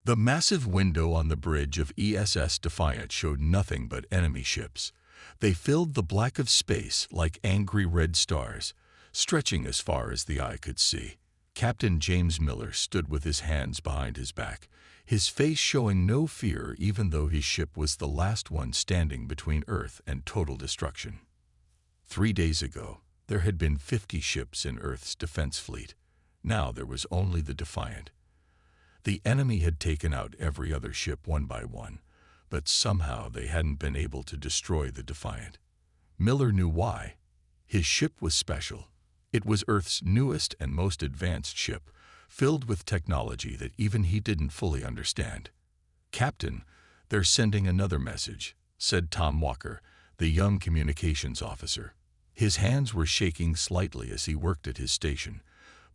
The massive window on the bridge of ESS Defiant showed nothing but enemy ships. They filled the black of space like angry red stars, stretching as far as the eye could see. Captain James Miller stood with his hands behind his back, his face showing no fear even though his ship was the last one standing between Earth and total destruction. 3 days ago, there had been 50 ships in Earth's defense fleet. Now there was only the Defiant. The enemy had taken out every other ship one by one, but somehow they hadn't been able to destroy the Defiant. Miller knew why. His ship was special. It was Earth's newest and most advanced ship, filled with technology that even he didn't fully understand. "Captain, they're sending another message," said Tom Walker, the young communications officer. His hands were shaking slightly as he worked at his station,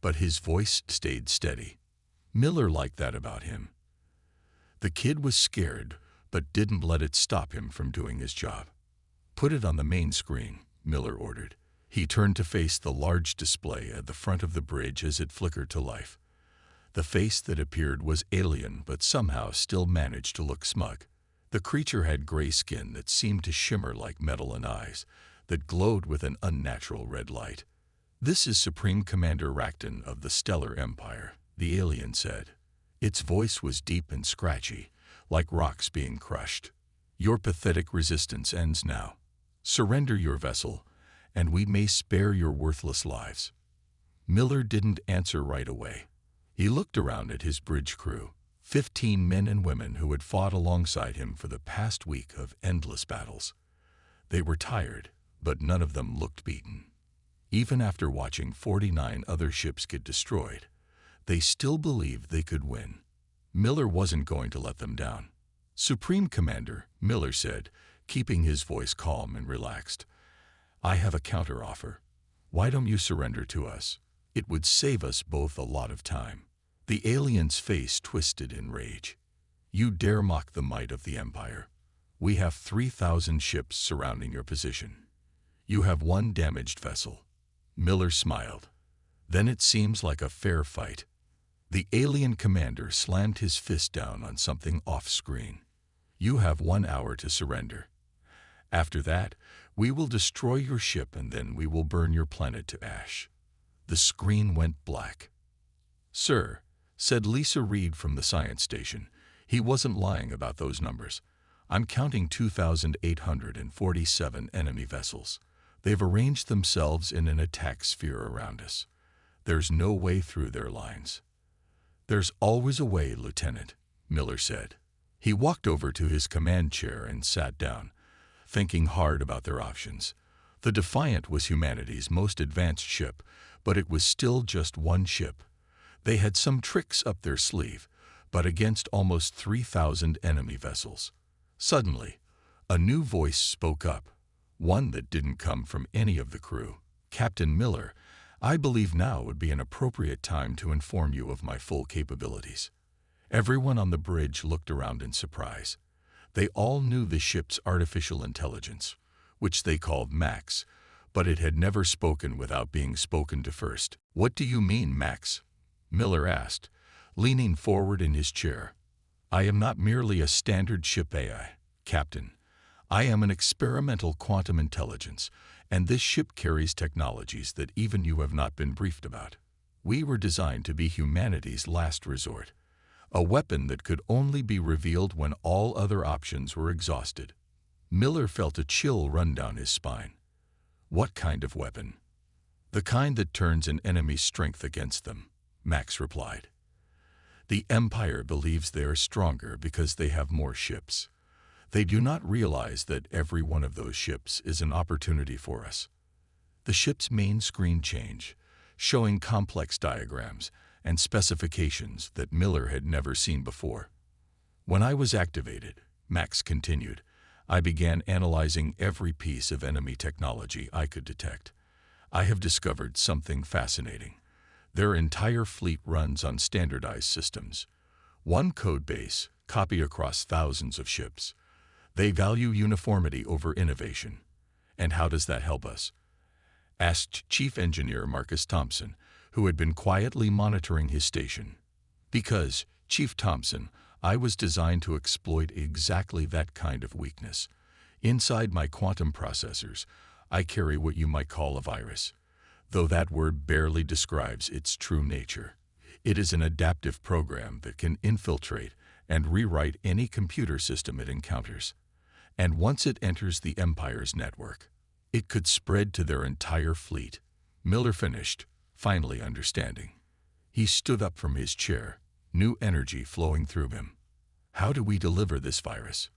but his voice stayed steady. Miller liked that about him. The kid was scared, but didn't let it stop him from doing his job. "Put it on the main screen," Miller ordered. He turned to face the large display at the front of the bridge as it flickered to life. The face that appeared was alien, but somehow still managed to look smug. The creature had gray skin that seemed to shimmer like metal and eyes that glowed with an unnatural red light. "This is Supreme Commander Racton of the Stellar Empire," the alien said. Its voice was deep and scratchy, like rocks being crushed. "Your pathetic resistance ends now. Surrender your vessel, and we may spare your worthless lives." Miller didn't answer right away. He looked around at his bridge crew, 15 men and women who had fought alongside him for the past week of endless battles. They were tired, but none of them looked beaten. Even after watching 49 other ships get destroyed, they still believed they could win. Miller wasn't going to let them down. "Supreme Commander," Miller said, keeping his voice calm and relaxed, "I have a counteroffer. Why don't you surrender to us? It would save us both a lot of time." The alien's face twisted in rage. "You dare mock the might of the Empire? We have 3,000 ships surrounding your position. You have one damaged vessel." Miller smiled. "Then it seems like a fair fight." The alien commander slammed his fist down on something off-screen. "You have 1 hour to surrender. After that, we will destroy your ship and then we will burn your planet to ash." The screen went black. "Sir," said Lisa Reed from the science station, "he wasn't lying about those numbers. I'm counting 2,847 enemy vessels. They've arranged themselves in an attack sphere around us. There's no way through their lines." "There's always a way, Lieutenant," Miller said. He walked over to his command chair and sat down, thinking hard about their options. The Defiant was humanity's most advanced ship, but it was still just one ship. They had some tricks up their sleeve, but against almost 3,000 enemy vessels. Suddenly, a new voice spoke up, one that didn't come from any of the crew. "Captain Miller, I believe now would be an appropriate time to inform you of my full capabilities." Everyone on the bridge looked around in surprise. They all knew the ship's artificial intelligence, which they called Max, but it had never spoken without being spoken to first. "What do you mean, Max?" Miller asked, leaning forward in his chair. "I am not merely a standard ship AI, Captain. I am an experimental quantum intelligence, and this ship carries technologies that even you have not been briefed about. We were designed to be humanity's last resort, a weapon that could only be revealed when all other options were exhausted." Miller felt a chill run down his spine. "What kind of weapon?" "The kind that turns an enemy's strength against them," Max replied. "The Empire believes they are stronger because they have more ships. They do not realize that every one of those ships is an opportunity for us." The ship's main screen changed, showing complex diagrams and specifications that Miller had never seen before. "When I was activated," Max continued, "I began analyzing every piece of enemy technology I could detect. I have discovered something fascinating. Their entire fleet runs on standardized systems. One code base, copied across thousands of ships. They value uniformity over innovation. And how does that help us?" asked Chief Engineer Marcus Thompson, who had been quietly monitoring his station. "Because, Chief Thompson, I was designed to exploit exactly that kind of weakness. Inside my quantum processors, I carry what you might call a virus, though that word barely describes its true nature. It is an adaptive program that can infiltrate and rewrite any computer system it encounters. And once it enters the Empire's network, it could spread to their entire fleet. Miller finished, finally understanding. He stood up from his chair, new energy flowing through him. How do we deliver this virus?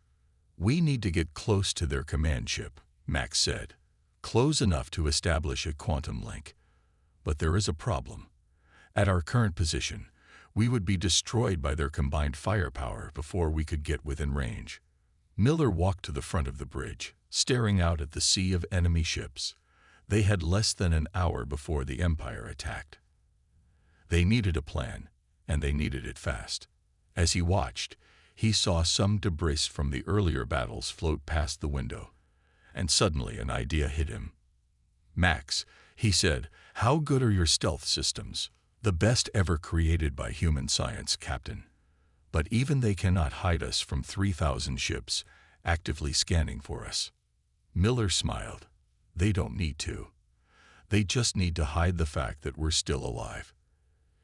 We need to get close to their command ship, Max said. Close enough to establish a quantum link. But there is a problem. At our current position, we would be destroyed by their combined firepower before we could get within range. Miller walked to the front of the bridge, staring out at the sea of enemy ships. They had less than an hour before the Empire attacked. They needed a plan, and they needed it fast. As he watched, he saw some debris from the earlier battles float past the window, and suddenly an idea hit him. "Max," he said, "how good are your stealth systems? The best ever created by human science, Captain. But even they cannot hide us from 3,000 ships actively scanning for us." Miller smiled. They don't need to. They just need to hide the fact that we're still alive.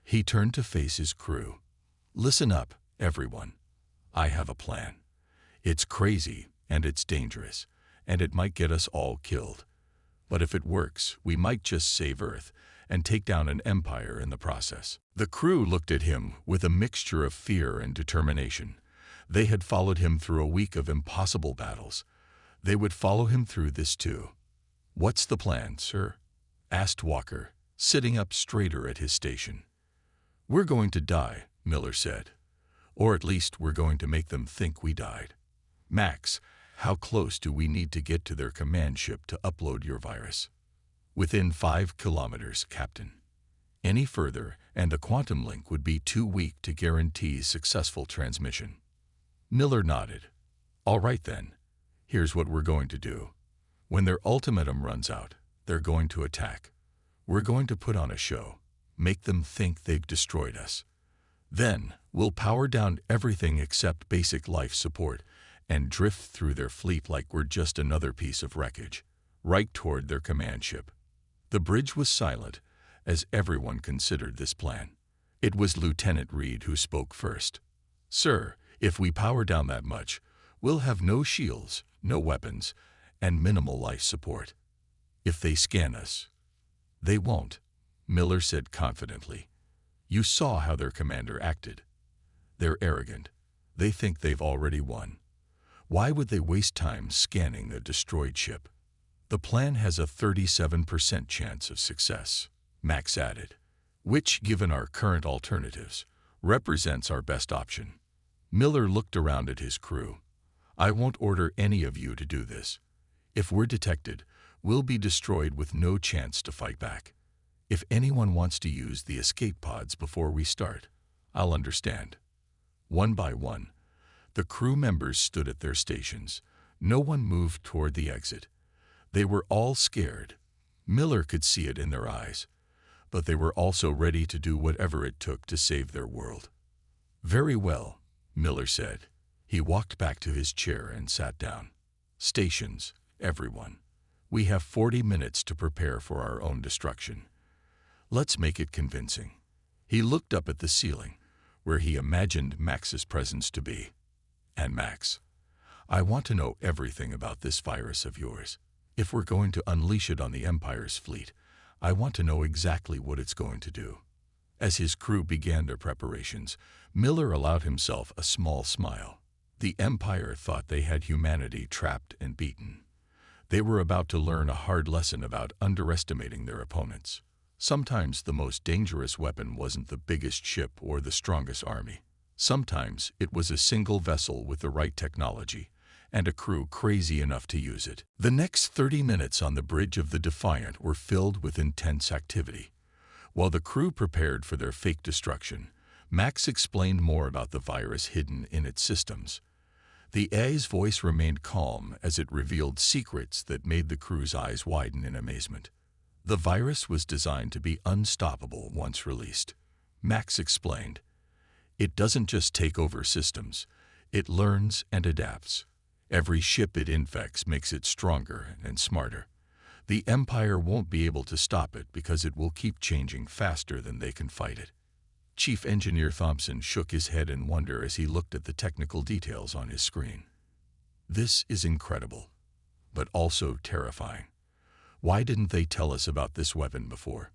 He turned to face his crew. "Listen up, everyone. I have a plan. It's crazy and it's dangerous, and it might get us all killed. But if it works, we might just save Earth and take down an empire in the process." The crew looked at him with a mixture of fear and determination. They had followed him through a week of impossible battles. They would follow him through this too. "What's the plan, sir?" asked Walker, sitting up straighter at his station. "We're going to die," Miller said. "Or at least we're going to make them think we died." "Max, how close do we need to get to their command ship to upload your virus?" "Within 5 kilometers, Captain. Any further, and the quantum link would be too weak to guarantee successful transmission." Miller nodded. "All right then. Here's what we're going to do. When their ultimatum runs out, they're going to attack. We're going to put on a show, make them think they've destroyed us. Then we'll power down everything except basic life support and drift through their fleet like we're just another piece of wreckage, right toward their command ship." The bridge was silent as everyone considered this plan. It was Lieutenant Reed who spoke first. "Sir, if we power down that much, we'll have no shields, no weapons, and minimal life support. If they scan us—" "They won't," Miller said confidently. "You saw how their commander acted. They're arrogant. They think they've already won. Why would they waste time scanning the destroyed ship?" "The plan has a 37% chance of success," Max added, "which, given our current alternatives, represents our best option." Miller looked around at his crew. "I won't order any of you to do this. If we're detected, we'll be destroyed with no chance to fight back. If anyone wants to use the escape pods before we start, I'll understand." One by one, the crew members stood at their stations. No one moved toward the exit. They were all scared. Miller could see it in their eyes, but they were also ready to do whatever it took to save their world. "Very well," Miller said. He walked back to his chair and sat down. "Stations, everyone. We have 40 minutes to prepare for our own destruction. Let's make it convincing." He looked up at the ceiling, where he imagined Max's presence to be. "And Max, I want to know everything about this virus of yours. If we're going to unleash it on the Empire's fleet, I want to know exactly what it's going to do." As his crew began their preparations, Miller allowed himself a small smile. The Empire thought they had humanity trapped and beaten. They were about to learn a hard lesson about underestimating their opponents. Sometimes the most dangerous weapon wasn't the biggest ship or the strongest army. Sometimes it was a single vessel with the right technology and a crew crazy enough to use it. The next 30 minutes on the bridge of the Defiant were filled with intense activity. While the crew prepared for their fake destruction, Max explained more about the virus hidden in its systems. The AI's voice remained calm as it revealed secrets that made the crew's eyes widen in amazement. The virus was designed to be unstoppable once released. Max explained, It doesn't just take over systems, it learns and adapts. Every ship it infects makes it stronger and smarter. The Empire won't be able to stop it because it will keep changing faster than they can fight it. Chief Engineer Thompson shook his head in wonder as he looked at the technical details on his screen. This is incredible, but also terrifying. Why didn't they tell us about this weapon before?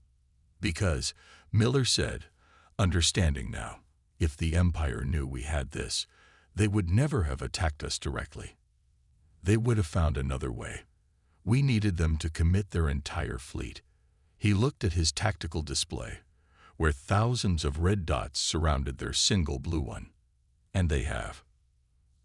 Because, Miller said, understanding now, if the Empire knew we had this, they would never have attacked us directly. They would have found another way. We needed them to commit their entire fleet. He looked at his tactical display, where thousands of red dots surrounded their single blue one. And they have.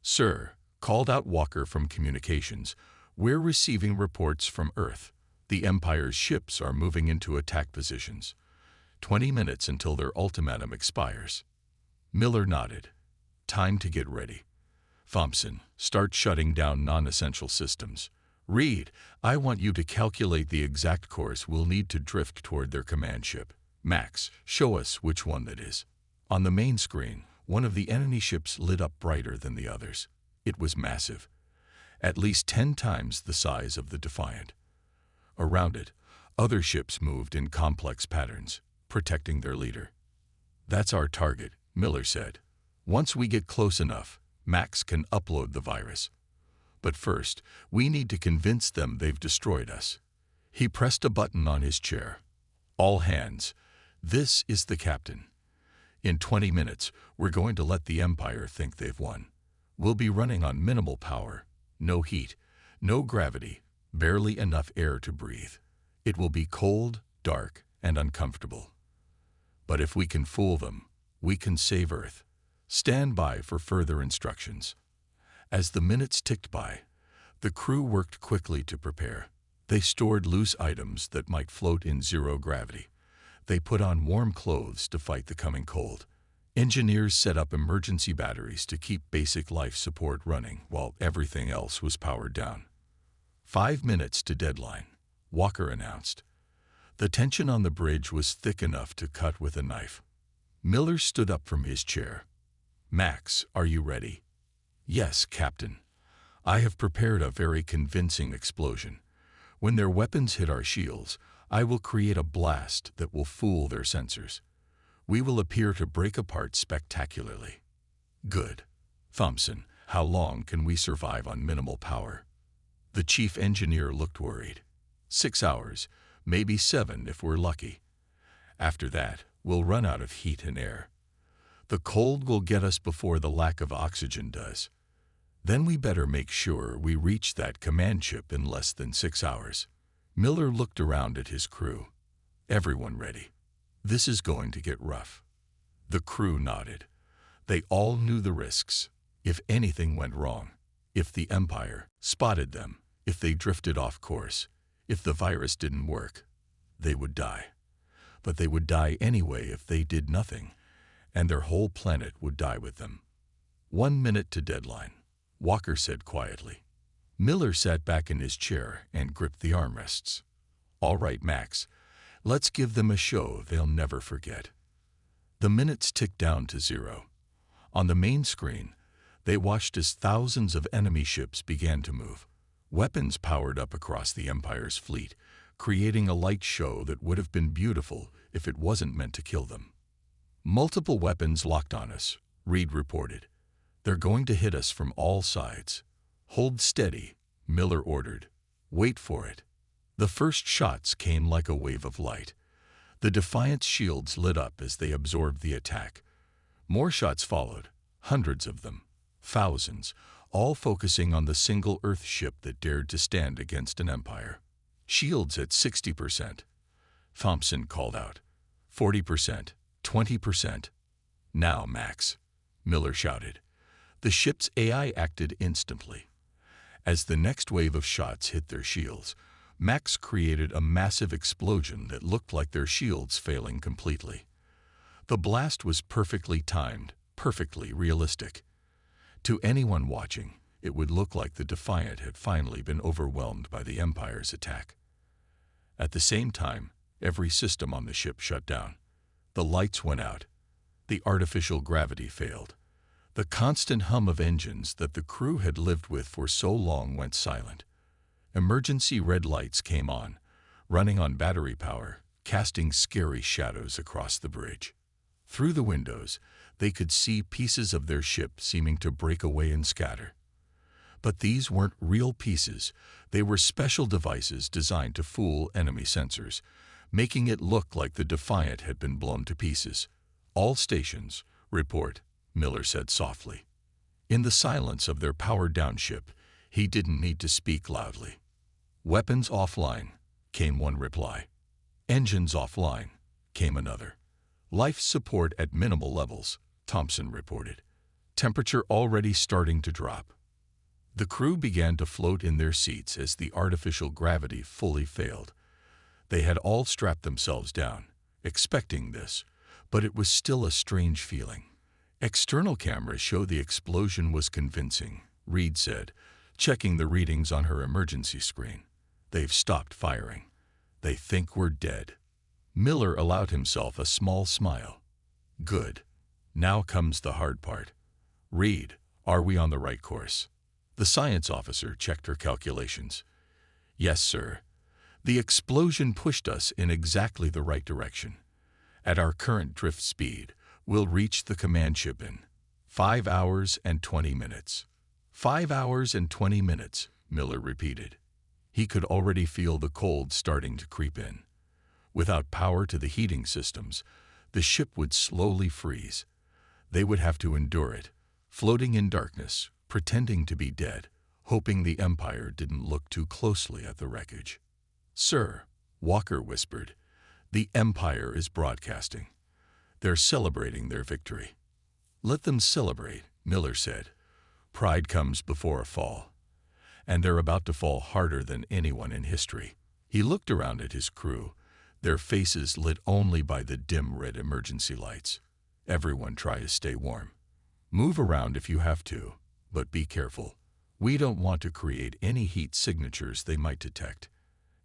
Sir, called out Walker from communications, we're receiving reports from Earth. The Empire's ships are moving into attack positions. 20 minutes until their ultimatum expires. Miller nodded. Time to get ready. Thompson, start shutting down non-essential systems. Reed, I want you to calculate the exact course we'll need to drift toward their command ship. Max, show us which one that is. On the main screen, one of the enemy ships lit up brighter than the others. It was massive, at least 10 times the size of the Defiant. Around it, other ships moved in complex patterns, protecting their leader. That's our target, Miller said. Once we get close enough, Max can upload the virus. But first, we need to convince them they've destroyed us. He pressed a button on his chair. All hands. This is the captain. In 20 minutes, we're going to let the Empire think they've won. We'll be running on minimal power, no heat, no gravity, barely enough air to breathe. It will be cold, dark, and uncomfortable. But if we can fool them, we can save Earth. Stand by for further instructions. As the minutes ticked by, the crew worked quickly to prepare. They stored loose items that might float in zero gravity. They put on warm clothes to fight the coming cold. Engineers set up emergency batteries to keep basic life support running while everything else was powered down. 5 minutes to deadline, Walker announced. The tension on the bridge was thick enough to cut with a knife. Miller stood up from his chair. Max, are you ready? Yes, Captain. I have prepared a very convincing explosion. When their weapons hit our shields, I will create a blast that will fool their sensors. We will appear to break apart spectacularly. Good. Thompson, how long can we survive on minimal power? The chief engineer looked worried. 6 hours, maybe 7 if we're lucky. After that, we'll run out of heat and air. The cold will get us before the lack of oxygen does. Then we better make sure we reach that command ship in less than 6 hours. Miller looked around at his crew. Everyone ready. This is going to get rough. The crew nodded. They all knew the risks. If anything went wrong, if the Empire spotted them, if they drifted off course, if the virus didn't work, they would die. But they would die anyway if they did nothing, and their whole planet would die with them. 1 minute to deadline, Walker said quietly. Miller sat back in his chair and gripped the armrests. All right, Max, let's give them a show they'll never forget. The minutes ticked down to 0. On the main screen, they watched as thousands of enemy ships began to move. Weapons powered up across the Empire's fleet, creating a light show that would have been beautiful if it wasn't meant to kill them. Multiple weapons locked on us, Reed reported. They're going to hit us from all sides. Hold steady, Miller ordered. Wait for it. The first shots came like a wave of light. The Defiant's shields lit up as they absorbed the attack. More shots followed, hundreds of them, thousands, all focusing on the single Earth ship that dared to stand against an Empire. Shields at 60%. Thompson called out. 40%. 20%. Now, Max, Miller shouted. The ship's AI acted instantly. As the next wave of shots hit their shields, Max created a massive explosion that looked like their shields failing completely. The blast was perfectly timed, perfectly realistic. To anyone watching, it would look like the Defiant had finally been overwhelmed by the Empire's attack. At the same time, every system on the ship shut down. The lights went out. The artificial gravity failed. The constant hum of engines that the crew had lived with for so long went silent. Emergency red lights came on, running on battery power, casting scary shadows across the bridge. Through the windows, they could see pieces of their ship seeming to break away and scatter. But these weren't real pieces. They were special devices designed to fool enemy sensors, making it look like the Defiant had been blown to pieces. "All stations, report," Miller said softly. In the silence of their powered-down ship, he didn't need to speak loudly. "Weapons offline," came one reply. "Engines offline," came another. "Life support at minimal levels," Thompson reported. "Temperature already starting to drop." The crew began to float in their seats as the artificial gravity fully failed. They had all strapped themselves down, expecting this, but it was still a strange feeling. "External cameras show the explosion was convincing," Reed said, checking the readings on her emergency screen. "They've stopped firing. They think we're dead." Miller allowed himself a small smile. "Good. Now comes the hard part. Reed, are we on the right course?" The science officer checked her calculations. "Yes, sir. The explosion pushed us in exactly the right direction. At our current drift speed, we'll reach the command ship in 5 hours and 20 minutes. 5 hours and 20 minutes, Miller repeated. He could already feel the cold starting to creep in. Without power to the heating systems, the ship would slowly freeze. They would have to endure it, floating in darkness, pretending to be dead, hoping the Empire didn't look too closely at the wreckage. "Sir," Walker whispered, "the Empire is broadcasting. They're celebrating their victory." "Let them celebrate," Miller said. "Pride comes before a fall. And they're about to fall harder than anyone in history." He looked around at his crew, their faces lit only by the dim red emergency lights. "Everyone try to stay warm. Move around if you have to, but be careful. We don't want to create any heat signatures they might detect.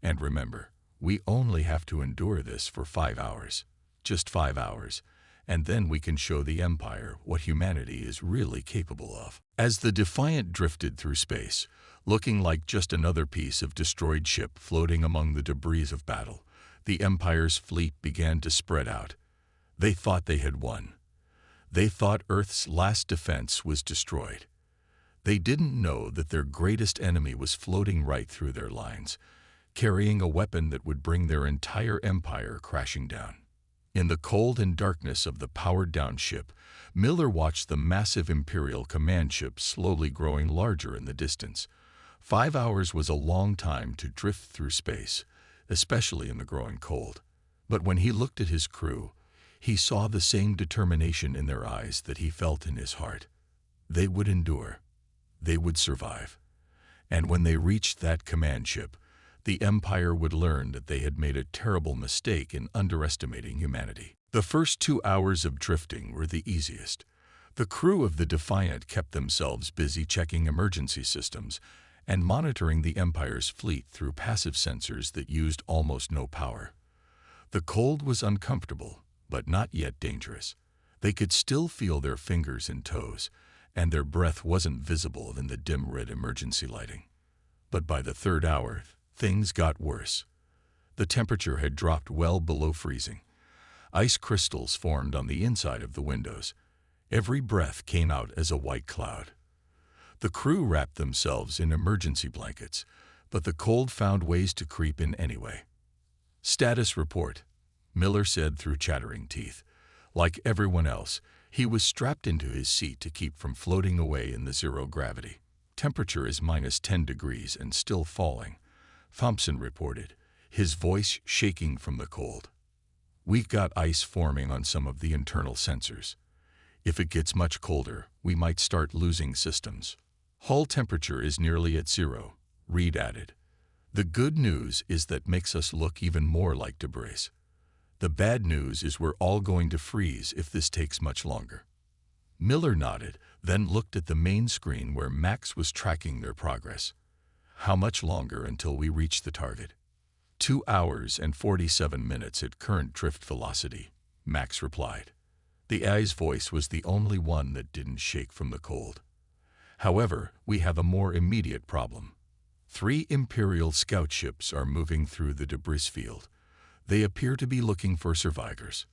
And remember, we only have to endure this for 5 hours. Just 5 hours, and then we can show the Empire what humanity is really capable of." As the Defiant drifted through space, looking like just another piece of destroyed ship floating among the debris of battle, the Empire's fleet began to spread out. They thought they had won. They thought Earth's last defense was destroyed. They didn't know that their greatest enemy was floating right through their lines, carrying a weapon that would bring their entire empire crashing down. In the cold and darkness of the powered-down ship, Miller watched the massive Imperial command ship slowly growing larger in the distance. 5 hours was a long time to drift through space, especially in the growing cold. But when he looked at his crew, he saw the same determination in their eyes that he felt in his heart. They would endure. They would survive. And when they reached that command ship, the Empire would learn that they had made a terrible mistake in underestimating humanity. The first 2 hours of drifting were the easiest. The crew of the Defiant kept themselves busy checking emergency systems and monitoring the Empire's fleet through passive sensors that used almost no power. The cold was uncomfortable, but not yet dangerous. They could still feel their fingers and toes, and their breath wasn't visible in the dim red emergency lighting. But by the 3rd hour, things got worse. The temperature had dropped well below freezing. Ice crystals formed on the inside of the windows. Every breath came out as a white cloud. The crew wrapped themselves in emergency blankets, but the cold found ways to creep in anyway. "Status report," Miller said through chattering teeth. Like everyone else, he was strapped into his seat to keep from floating away in the zero gravity. "Temperature is -10 degrees and still falling," Thompson reported, his voice shaking from the cold. "We've got ice forming on some of the internal sensors. If it gets much colder, we might start losing systems." "Hull temperature is nearly at zero," Reed added. "The good news is that makes us look even more like debris. The bad news is we're all going to freeze if this takes much longer." Miller nodded, then looked at the main screen where Max was tracking their progress. "How much longer until we reach the target?" 2 hours and 47 minutes at current drift velocity," Max replied. The AI's voice was the only one that didn't shake from the cold. However, we have a more immediate problem. 3 Imperial scout ships are moving through the debris field. They appear to be looking for survivors.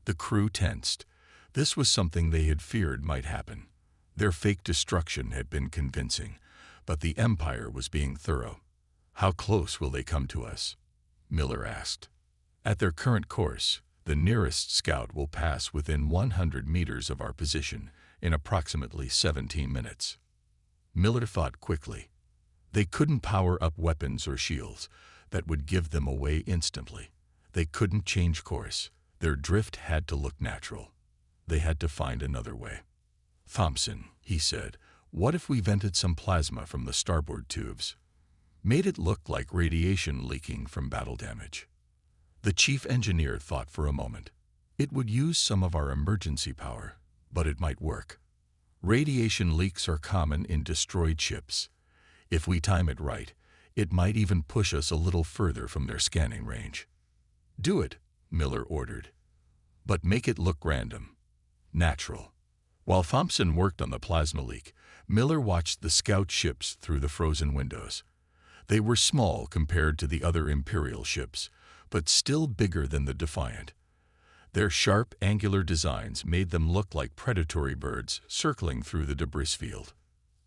The crew tensed. This was something they had feared might happen. Their fake destruction had been convincing, but the Empire was being thorough. "How close will they come to us?" Miller asked. "At their current course, the nearest scout will pass within 100 meters of our position in approximately 17 minutes. Miller thought quickly. They couldn't power up weapons or shields. That would give them away instantly. They couldn't change course. Their drift had to look natural. They had to find another way. "Thompson," he said, "what if we vented some plasma from the starboard tubes? Made it look like radiation leaking from battle damage." The chief engineer thought for a moment. "It would use some of our emergency power, but it might work. Radiation leaks are common in destroyed ships. If we time it right, it might even push us a little further from their scanning range." "Do it," Miller ordered. "But make it look random. Natural." While Thompson worked on the plasma leak, Miller watched the scout ships through the frozen windows. They were small compared to the other Imperial ships, but still bigger than the Defiant. Their sharp, angular designs made them look like predatory birds circling through the debris field.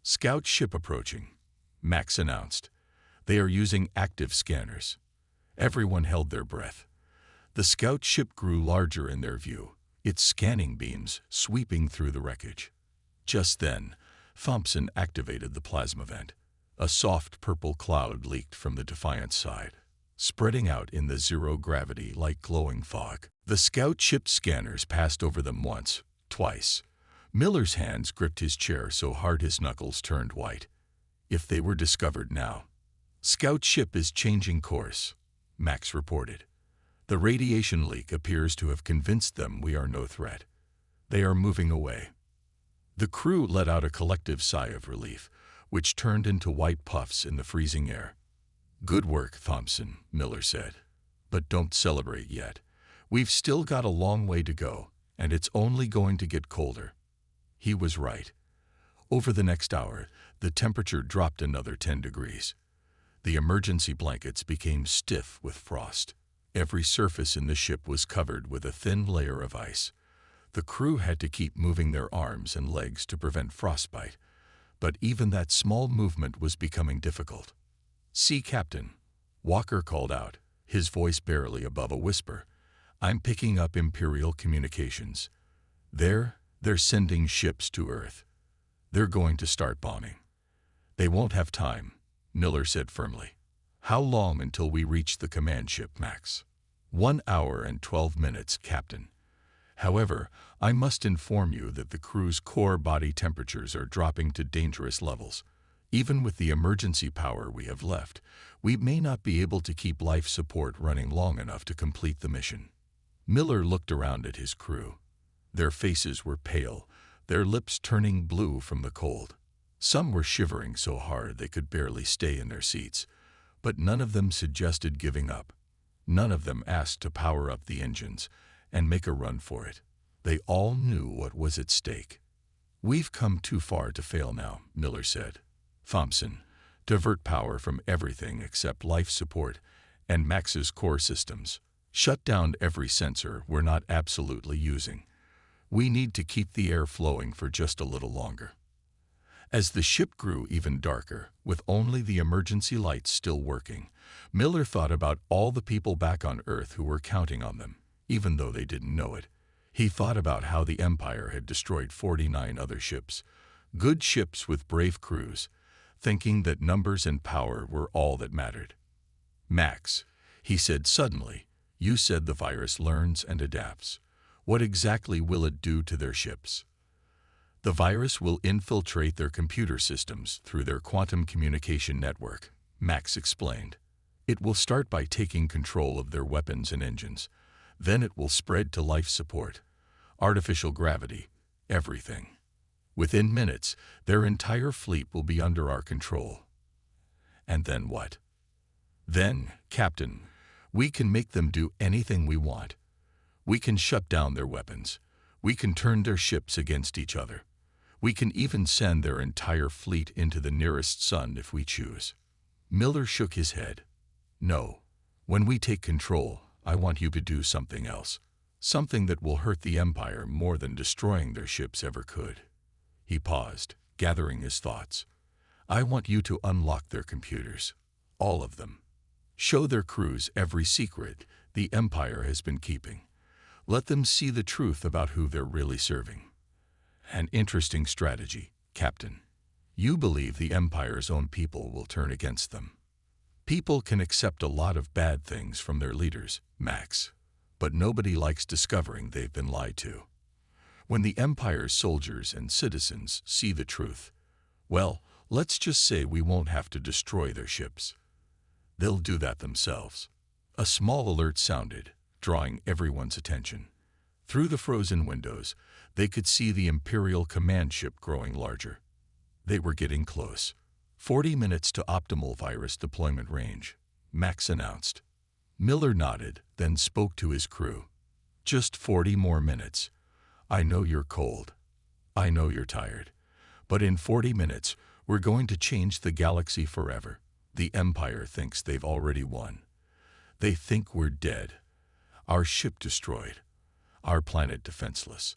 "Scout ship approaching," Max announced. "They are using active scanners." Everyone held their breath. The scout ship grew larger in their view, its scanning beams sweeping through the wreckage. Just then, Thompson activated the plasma vent. A soft purple cloud leaked from the Defiant's side, spreading out in the zero-gravity like glowing fog. The scout ship scanners passed over them once, twice. Miller's hands gripped his chair so hard his knuckles turned white. If they were discovered now. "Scout ship is changing course," Max reported. "The radiation leak appears to have convinced them we are no threat. They are moving away." The crew let out a collective sigh of relief, which turned into white puffs in the freezing air. "Good work, Thompson," Miller said. "But don't celebrate yet. We've still got a long way to go, and it's only going to get colder." He was right. Over the next hour, the temperature dropped another 10 degrees. The emergency blankets became stiff with frost. Every surface in the ship was covered with a thin layer of ice. The crew had to keep moving their arms and legs to prevent frostbite, but even that small movement was becoming difficult. "See, Captain," Walker called out, his voice barely above a whisper. "I'm picking up Imperial communications. They're sending ships to Earth. They're going to start bombing." "They won't have time," Miller said firmly. "How long until we reach the command ship, Max?" 1 hour and 12 minutes, Captain. However, I must inform you that the crew's core body temperatures are dropping to dangerous levels. Even with the emergency power we have left, we may not be able to keep life support running long enough to complete the mission." Miller looked around at his crew. Their faces were pale, their lips turning blue from the cold. Some were shivering so hard they could barely stay in their seats, but none of them suggested giving up. None of them asked to power up the engines and make a run for it. They all knew what was at stake. "We've come too far to fail now," Miller said. "Thompson, divert power from everything except life support and Max's core systems. Shut down every sensor we're not absolutely using. We need to keep the air flowing for just a little longer." As the ship grew even darker, with only the emergency lights still working, Miller thought about all the people back on Earth who were counting on them, even though they didn't know it. He thought about how the Empire had destroyed 49 other ships, good ships with brave crews, thinking that numbers and power were all that mattered. "Max," he said suddenly, "you said the virus learns and adapts. What exactly will it do to their ships?" "The virus will infiltrate their computer systems through their quantum communication network," Max explained. "It will start by taking control of their weapons and engines. Then it will spread to life support, artificial gravity, everything. Within minutes, their entire fleet will be under our control." "And then what?" "Then, Captain, we can make them do anything we want. We can shut down their weapons. We can turn their ships against each other. We can even send their entire fleet into the nearest sun if we choose." Miller shook his head. "No. When we take control, I want you to do something else. Something that will hurt the Empire more than destroying their ships ever could." He paused, gathering his thoughts. "I want you to unlock their computers. All of them. Show their crews every secret the Empire has been keeping. Let them see the truth about who they're really serving." "An interesting strategy, Captain. You believe the Empire's own people will turn against them." "People can accept a lot of bad things from their leaders, Max, but nobody likes discovering they've been lied to. When the Empire's soldiers and citizens see the truth, well, let's just say we won't have to destroy their ships. They'll do that themselves." A small alert sounded, drawing everyone's attention. Through the frozen windows, they could see the Imperial command ship growing larger. They were getting close. 40 minutes to optimal virus deployment range, Max announced. Miller nodded, then spoke to his crew. "Just 40 more minutes. I know you're cold. I know you're tired. But in 40 minutes, we're going to change the galaxy forever. The Empire thinks they've already won. They think we're dead. Our ship destroyed. Our planet defenseless.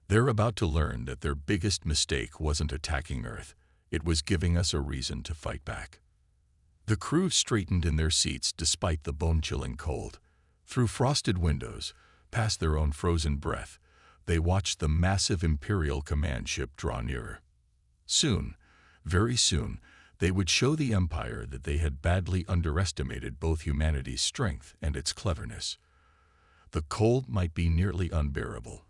They're about to learn that their biggest mistake wasn't attacking Earth. It was giving us a reason to fight back." The crew straightened in their seats despite the bone-chilling cold. Through frosted windows, past their own frozen breath, they watched the massive Imperial command ship draw nearer. Soon, very soon, they would show the Empire that they had badly underestimated both humanity's strength and its cleverness. The cold might be nearly unbearable,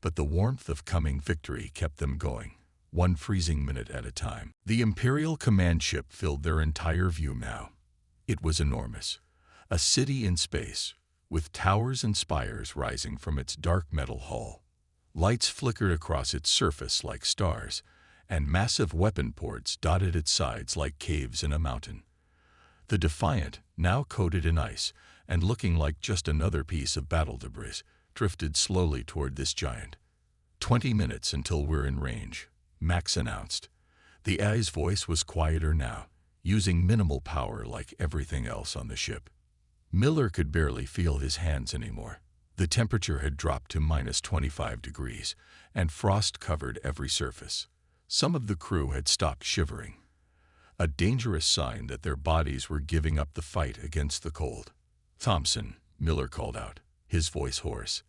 but the warmth of coming victory kept them going, one freezing minute at a time. The Imperial command ship filled their entire view now. It was enormous, a city in space, with towers and spires rising from its dark metal hull. Lights flickered across its surface like stars, and massive weapon ports dotted its sides like caves in a mountain. The Defiant, now coated in ice and looking like just another piece of battle debris, drifted slowly toward this giant. 20 minutes until we're in range," Max announced. The AI's voice was quieter now, using minimal power like everything else on the ship. Miller could barely feel his hands anymore. The temperature had dropped to -25 degrees, and frost covered every surface. Some of the crew had stopped shivering, a dangerous sign that their bodies were giving up the fight against the cold. "Thompson," Miller called out, his voice hoarse.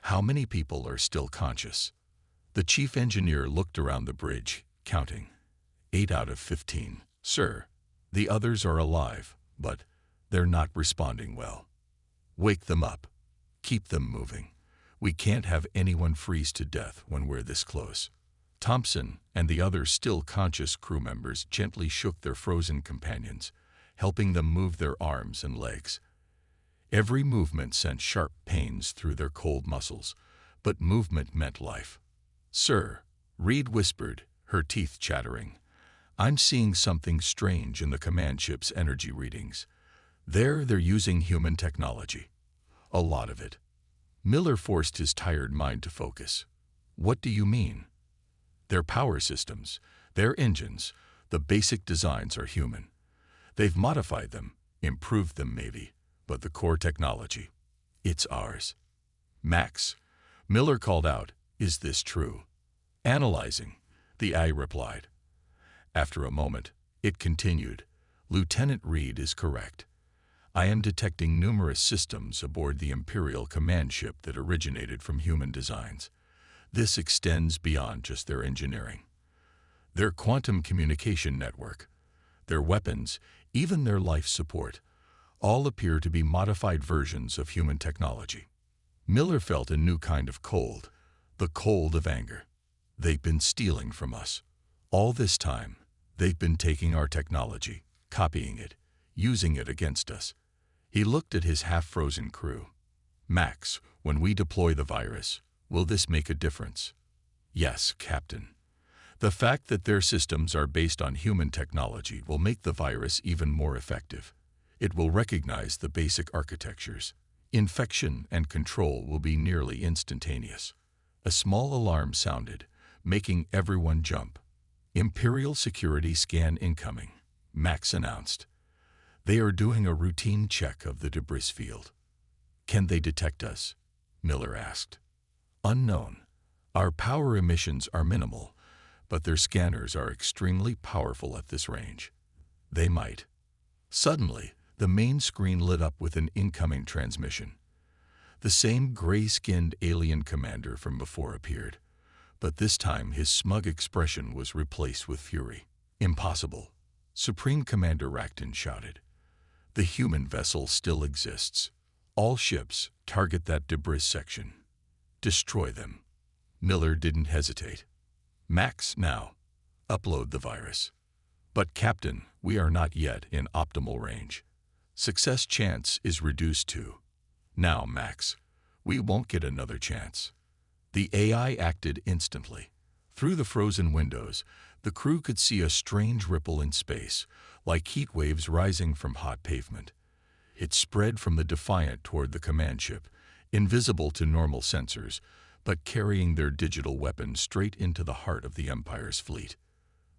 "How many people are still conscious?" The chief engineer looked around the bridge, counting. 8 out of 15, sir. The others are alive, but they're not responding well. Wake them up. Keep them moving. We can't have anyone freeze to death when we're this close." Thompson and the other still conscious crew members gently shook their frozen companions, helping them move their arms and legs. Every movement sent sharp pains through their cold muscles, but movement meant life. "Sir," Reed whispered, her teeth chattering, "I'm seeing something strange in the command ship's energy readings. They're using human technology. A lot of it." Miller forced his tired mind to focus. "What do you mean?" "Their power systems, their engines, the basic designs are human. They've modified them, improved them maybe, but the core technology, it's ours." "Max," Miller called out, "is this true?" "Analyzing," the AI replied. After a moment, it continued, "Lieutenant Reed is correct. I am detecting numerous systems aboard the Imperial command ship that originated from human designs. This extends beyond just their engineering. Their quantum communication network, their weapons, even their life support, all appear to be modified versions of human technology." Miller felt a new kind of cold, the cold of anger. "They've been stealing from us. All this time, they've been taking our technology, copying it, using it against us." He looked at his half-frozen crew. "Max, when we deploy the virus, will this make a difference?" "Yes, Captain. The fact that their systems are based on human technology will make the virus even more effective. It will recognize the basic architectures. Infection and control will be nearly instantaneous. A small alarm sounded, making everyone jump. Imperial security scan incoming, Max announced. They are doing a routine check of the debris field. Can they detect us? Miller asked. Unknown. Our power emissions are minimal, but their scanners are extremely powerful at this range. They might. Suddenly, the main screen lit up with an incoming transmission. The same gray-skinned alien commander from before appeared, but this time his smug expression was replaced with fury. Impossible, Supreme Commander Racton shouted. The human vessel still exists. All ships target that debris section. Destroy them. Miller didn't hesitate. Max, now. Upload the virus. But Captain, we are not yet in optimal range. Success chance is reduced to. Now, Max, we won't get another chance. The AI acted instantly. Through the frozen windows, the crew could see a strange ripple in space, like heat waves rising from hot pavement. It spread from the Defiant toward the command ship, invisible to normal sensors, but carrying their digital weapons straight into the heart of the Empire's fleet.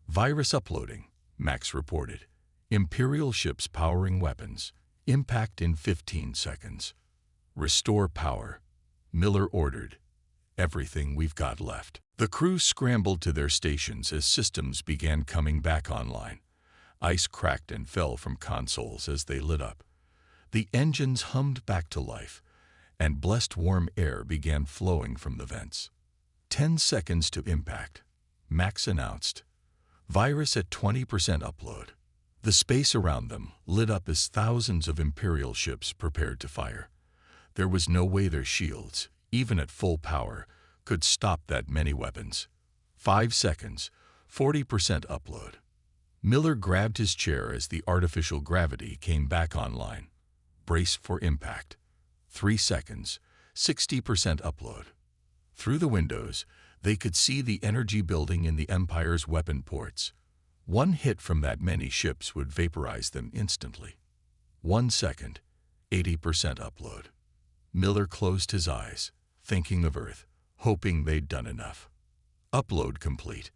Virus uploading, Max reported. Imperial ships powering weapons. Impact in 15 seconds. Restore power, Miller ordered. Everything we've got left. The crew scrambled to their stations as systems began coming back online. Ice cracked and fell from consoles as they lit up. The engines hummed back to life, and blessed warm air began flowing from the vents. 10 seconds to impact, Max announced. Virus at 20% upload. The space around them lit up as thousands of Imperial ships prepared to fire. There was no way their shields, even at full power, could stop that many weapons. 5 seconds, 40% upload. Miller grabbed his chair as the artificial gravity came back online. Brace for impact. 3 seconds, 60% upload. Through the windows, they could see the energy building in the Empire's weapon ports. One hit from that many ships would vaporize them instantly. 1 second, 80% upload. Miller closed his eyes, thinking of Earth, hoping they'd done enough. Upload complete.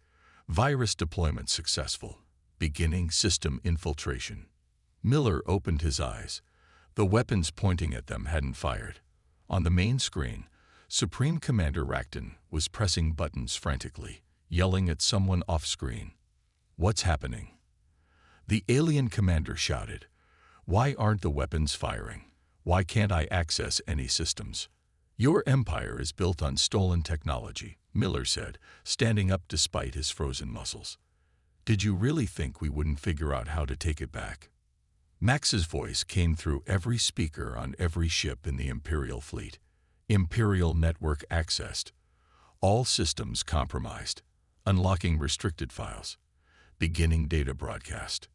Virus deployment successful. Beginning system infiltration. Miller opened his eyes. The weapons pointing at them hadn't fired. On the main screen, Supreme Commander Racton was pressing buttons frantically, yelling at someone off-screen. What's happening? The alien commander shouted. Why aren't the weapons firing? Why can't I access any systems? Your empire is built on stolen technology, Miller said, standing up despite his frozen muscles. Did you really think we wouldn't figure out how to take it back? Max's voice came through every speaker on every ship in the Imperial fleet. Imperial network accessed. All systems compromised. Unlocking restricted files. Beginning data broadcast.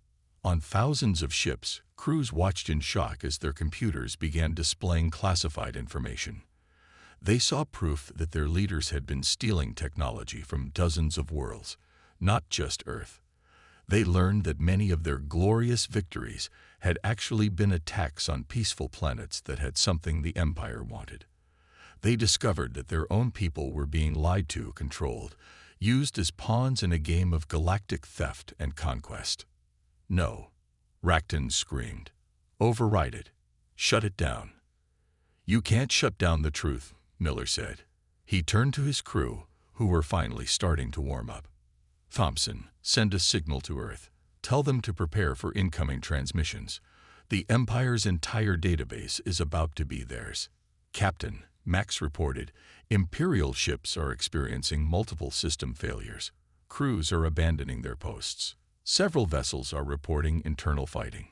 On thousands of ships, crews watched in shock as their computers began displaying classified information. They saw proof that their leaders had been stealing technology from dozens of worlds, not just Earth. They learned that many of their glorious victories had actually been attacks on peaceful planets that had something the Empire wanted. They discovered that their own people were being lied to, controlled, used as pawns in a game of galactic theft and conquest. No, Racton screamed. Override it. Shut it down. You can't shut down the truth, Miller said. He turned to his crew, who were finally starting to warm up. Thompson, send a signal to Earth. Tell them to prepare for incoming transmissions. The Empire's entire database is about to be theirs. Captain, Max reported, Imperial ships are experiencing multiple system failures. Crews are abandoning their posts. Several vessels are reporting internal fighting.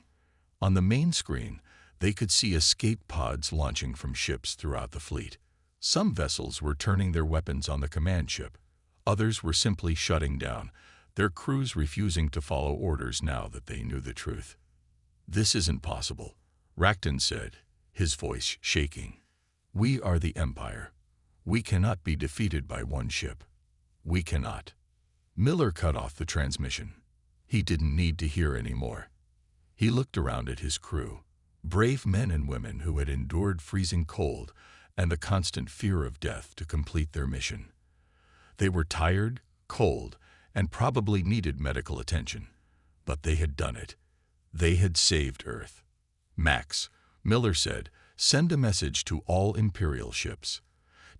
On the main screen, they could see escape pods launching from ships throughout the fleet. Some vessels were turning their weapons on the command ship. Others were simply shutting down, their crews refusing to follow orders now that they knew the truth. This isn't possible, Racton said, his voice shaking. We are the Empire. We cannot be defeated by one ship. We cannot. Miller cut off the transmission. He didn't need to hear any more. He looked around at his crew, brave men and women who had endured freezing cold and the constant fear of death to complete their mission. They were tired, cold, and probably needed medical attention. But they had done it. They had saved Earth. "Max," Miller said, "send a message to all Imperial ships.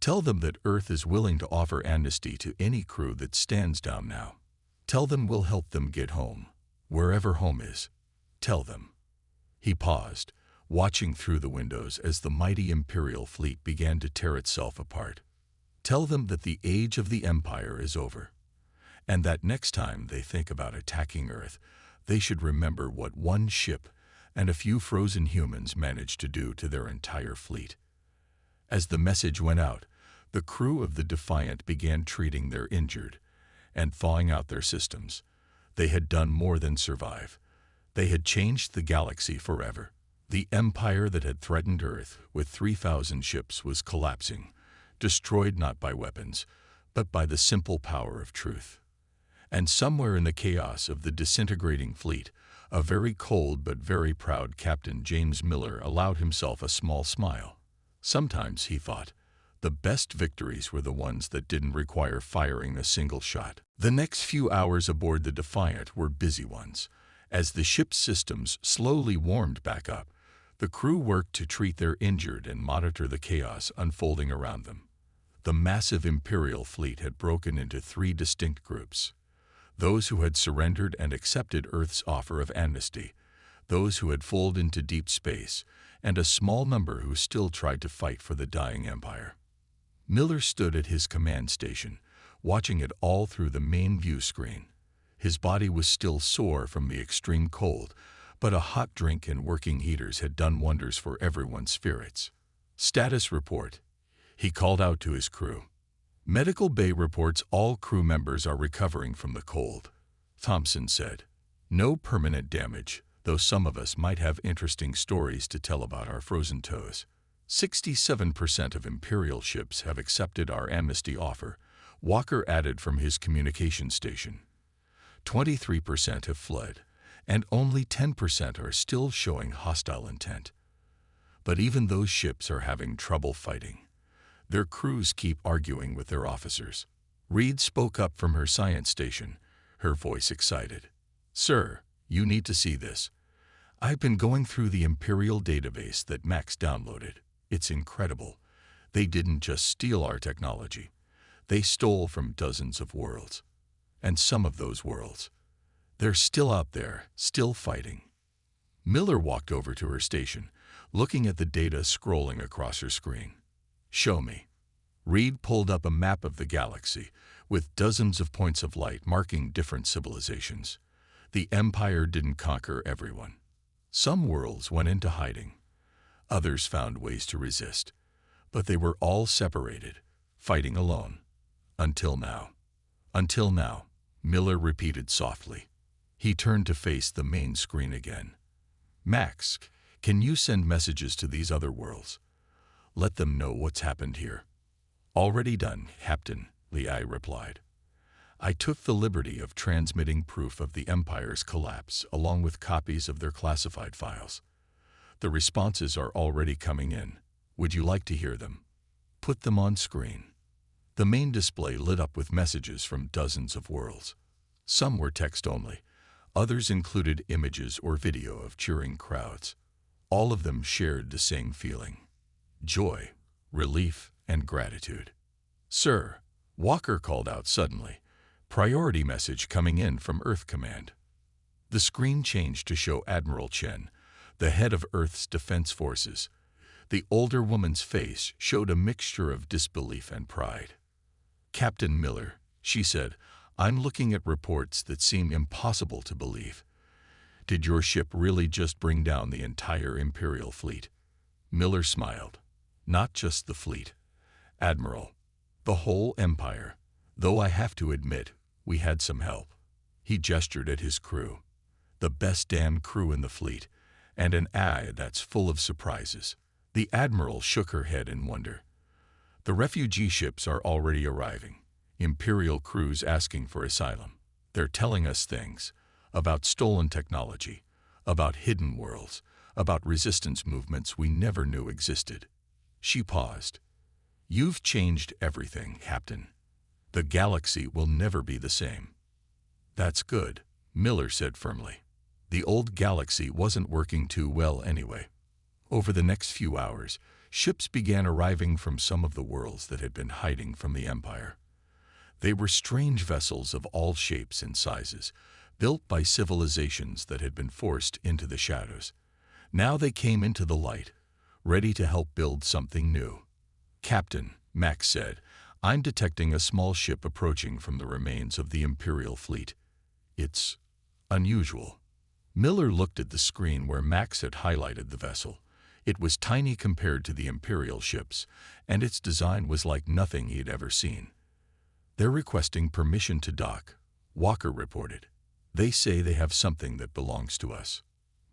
Tell them that Earth is willing to offer amnesty to any crew that stands down now. Tell them we'll help them get home, wherever home is. Tell them." He paused, watching through the windows as the mighty Imperial fleet began to tear itself apart. "Tell them that the age of the Empire is over, and that next time they think about attacking Earth, they should remember what one ship and a few frozen humans managed to do to their entire fleet." As the message went out, the crew of the Defiant began treating their injured and thawing out their systems. They had done more than survive. They had changed the galaxy forever. The empire that had threatened Earth with 3,000 ships was collapsing, destroyed not by weapons, but by the simple power of truth. And somewhere in the chaos of the disintegrating fleet, a very cold but very proud Captain James Miller allowed himself a small smile. Sometimes, he thought, the best victories were the ones that didn't require firing a single shot. The next few hours aboard the Defiant were busy ones. As the ship's systems slowly warmed back up, the crew worked to treat their injured and monitor the chaos unfolding around them. The massive Imperial fleet had broken into 3 distinct groups: those who had surrendered and accepted Earth's offer of amnesty, those who had fallen into deep space, and a small number who still tried to fight for the dying empire. Miller stood at his command station, watching it all through the main view screen. His body was still sore from the extreme cold, but a hot drink and working heaters had done wonders for everyone's spirits. "Status report," he called out to his crew. "Medical Bay reports all crew members are recovering from the cold," Thompson said. "No permanent damage, though some of us might have interesting stories to tell about our frozen toes. 67% of Imperial ships have accepted our amnesty offer," Walker added from his communication station. 23% have fled, and only 10% are still showing hostile intent. But even those ships are having trouble fighting. Their crews keep arguing with their officers. Reed spoke up from her science station, her voice excited. "Sir, you need to see this. I've been going through the Imperial database that Max downloaded. It's incredible. They didn't just steal our technology. They stole from dozens of worlds. And some of those worlds, they're still out there, still fighting." Miller walked over to her station, looking at the data scrolling across her screen. "Show me." Reed pulled up a map of the galaxy, with dozens of points of light marking different civilizations. The Empire didn't conquer everyone. Some worlds went into hiding. Others found ways to resist. But they were all separated, fighting alone. Until now. "Until now," Miller repeated softly. He turned to face the main screen again. "Max, can you send messages to these other worlds? Let them know what's happened here." "Already done, Captain," Lei replied. "I took the liberty of transmitting proof of the Empire's collapse along with copies of their classified files. The responses are already coming in. Would you like to hear them?" "Put them on screen." The main display lit up with messages from dozens of worlds. Some were text only. Others included images or video of cheering crowds. All of them shared the same feeling: joy, relief, and gratitude. "Sir," Walker called out suddenly, "priority message coming in from Earth Command." The screen changed to show Admiral Chen, the head of Earth's defense forces. The older woman's face showed a mixture of disbelief and pride. "Captain Miller," she said, "I'm looking at reports that seem impossible to believe. Did your ship really just bring down the entire Imperial fleet?" Miller smiled. "Not just the fleet, Admiral. The whole Empire. Though I have to admit, we had some help." He gestured at his crew. "The best damn crew in the fleet, and an eye that's full of surprises." The Admiral shook her head in wonder. "The refugee ships are already arriving. Imperial crews asking for asylum. They're telling us things about stolen technology, about hidden worlds, about resistance movements we never knew existed." She paused. "You've changed everything, Captain." The galaxy will never be the same. That's good, Miller said firmly. The old galaxy wasn't working too well anyway. Over the next few hours, ships began arriving from some of the worlds that had been hiding from the Empire. They were strange vessels of all shapes and sizes, built by civilizations that had been forced into the shadows. Now they came into the light, ready to help build something new. "Captain," Max said, "I'm detecting a small ship approaching from the remains of the Imperial fleet. It's unusual." Miller looked at the screen where Max had highlighted the vessel. It was tiny compared to the Imperial ships, and its design was like nothing he had ever seen. "They're requesting permission to dock," Walker reported. "They say they have something that belongs to us."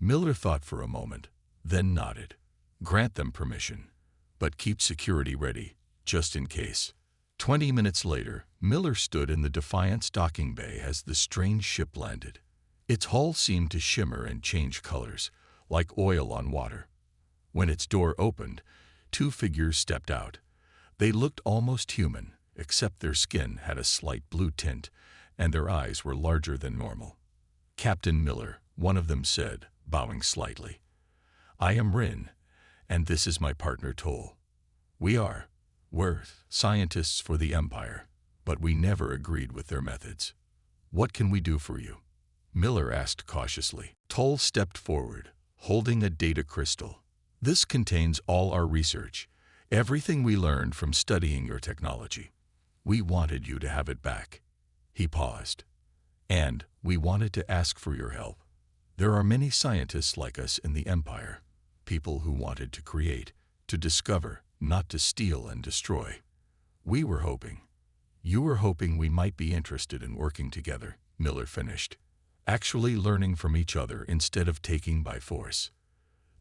Miller thought for a moment, then nodded. "Grant them permission, but keep security ready, just in case." 20 minutes later, Miller stood in the Defiant's docking bay as the strange ship landed. Its hull seemed to shimmer and change colors, like oil on water. When its door opened, two figures stepped out. They looked almost human, except their skin had a slight blue tint, and their eyes were larger than normal. "Captain Miller," one of them said, bowing slightly. "I am Rin, and this is my partner Toll. We're scientists for the Empire, but we never agreed with their methods. What can we do for you?" Miller asked cautiously. Toll stepped forward, holding a data crystal. "This contains all our research, everything we learned from studying your technology. We wanted you to have it back." He paused. "And we wanted to ask for your help. There are many scientists like us in the Empire, people who wanted to create, to discover, not to steal and destroy. You were hoping we might be interested in working together," Miller finished. "Actually learning from each other instead of taking by force."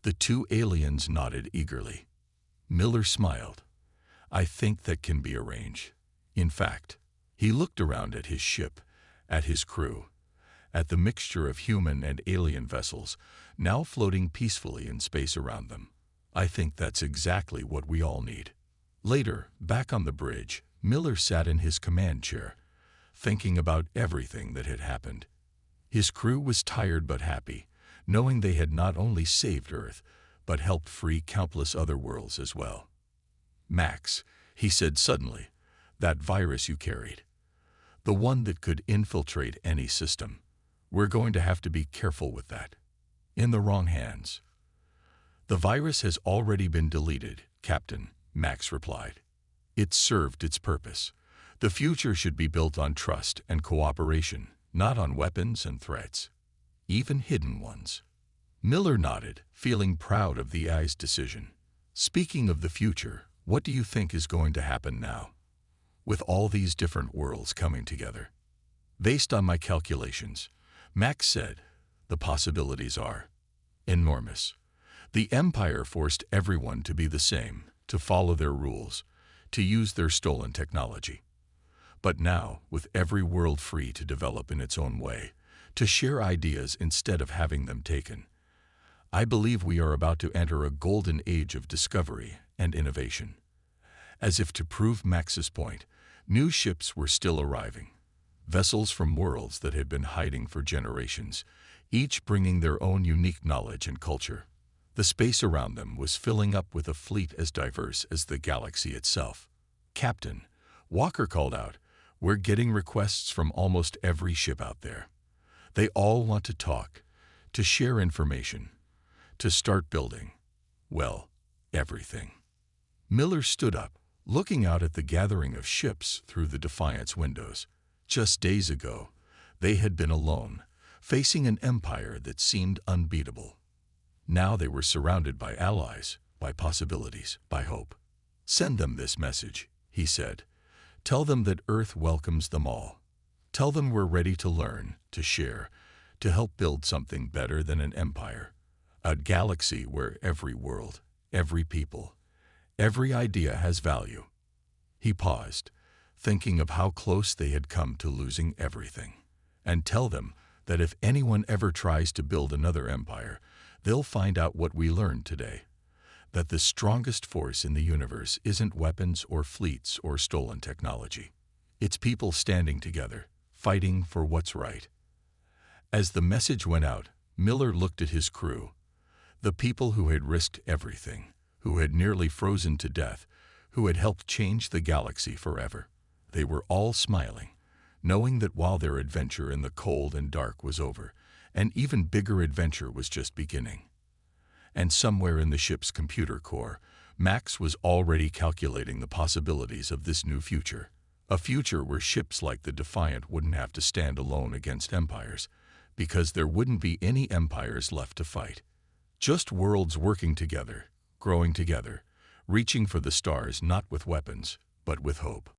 The two aliens nodded eagerly. Miller smiled. "I think that can be arranged. In fact," he looked around at his ship, at his crew, at the mixture of human and alien vessels now floating peacefully in space around them. "I think that's exactly what we all need." Later, back on the bridge, Miller sat in his command chair, thinking about everything that had happened. His crew was tired but happy, knowing they had not only saved Earth, but helped free countless other worlds as well. "Max," he said suddenly, "that virus you carried, the one that could infiltrate any system, we're going to have to be careful with that. In the wrong hands." "The virus has already been deleted, Captain," Max replied. "It served its purpose. The future should be built on trust and cooperation, not on weapons and threats, even hidden ones." Miller nodded, feeling proud of the AI's decision. "Speaking of the future, what do you think is going to happen now, with all these different worlds coming together?" "Based on my calculations," Max said, "the possibilities are enormous. The Empire forced everyone to be the same, to follow their rules, to use their stolen technology. But now, with every world free to develop in its own way, to share ideas instead of having them taken, I believe we are about to enter a golden age of discovery and innovation." As if to prove Max's point, new ships were still arriving. Vessels from worlds that had been hiding for generations, each bringing their own unique knowledge and culture. The space around them was filling up with a fleet as diverse as the galaxy itself. "Captain," Walker called out, "we're getting requests from almost every ship out there. They all want to talk, to share information, to start building, well, everything." Miller stood up, looking out at the gathering of ships through the Defiant's windows. Just days ago, they had been alone, facing an empire that seemed unbeatable. Now they were surrounded by allies, by possibilities, by hope. "Send them this message," he said. "Tell them that Earth welcomes them all. Tell them we're ready to learn, to share, to help build something better than an empire. A galaxy where every world, every people, every idea has value." He paused, thinking of how close they had come to losing everything. "And tell them that if anyone ever tries to build another empire, they'll find out what we learned today, that the strongest force in the universe isn't weapons or fleets or stolen technology. It's people standing together, fighting for what's right. As the message went out, Miller looked at his crew, the people who had risked everything, who had nearly frozen to death, who had helped change the galaxy forever. They were all smiling, knowing that while their adventure in the cold and dark was over, an even bigger adventure was just beginning. And somewhere in the ship's computer core, Max was already calculating the possibilities of this new future. A future where ships like the Defiant wouldn't have to stand alone against empires, because there wouldn't be any empires left to fight. Just worlds working together, growing together, reaching for the stars not with weapons, but with hope.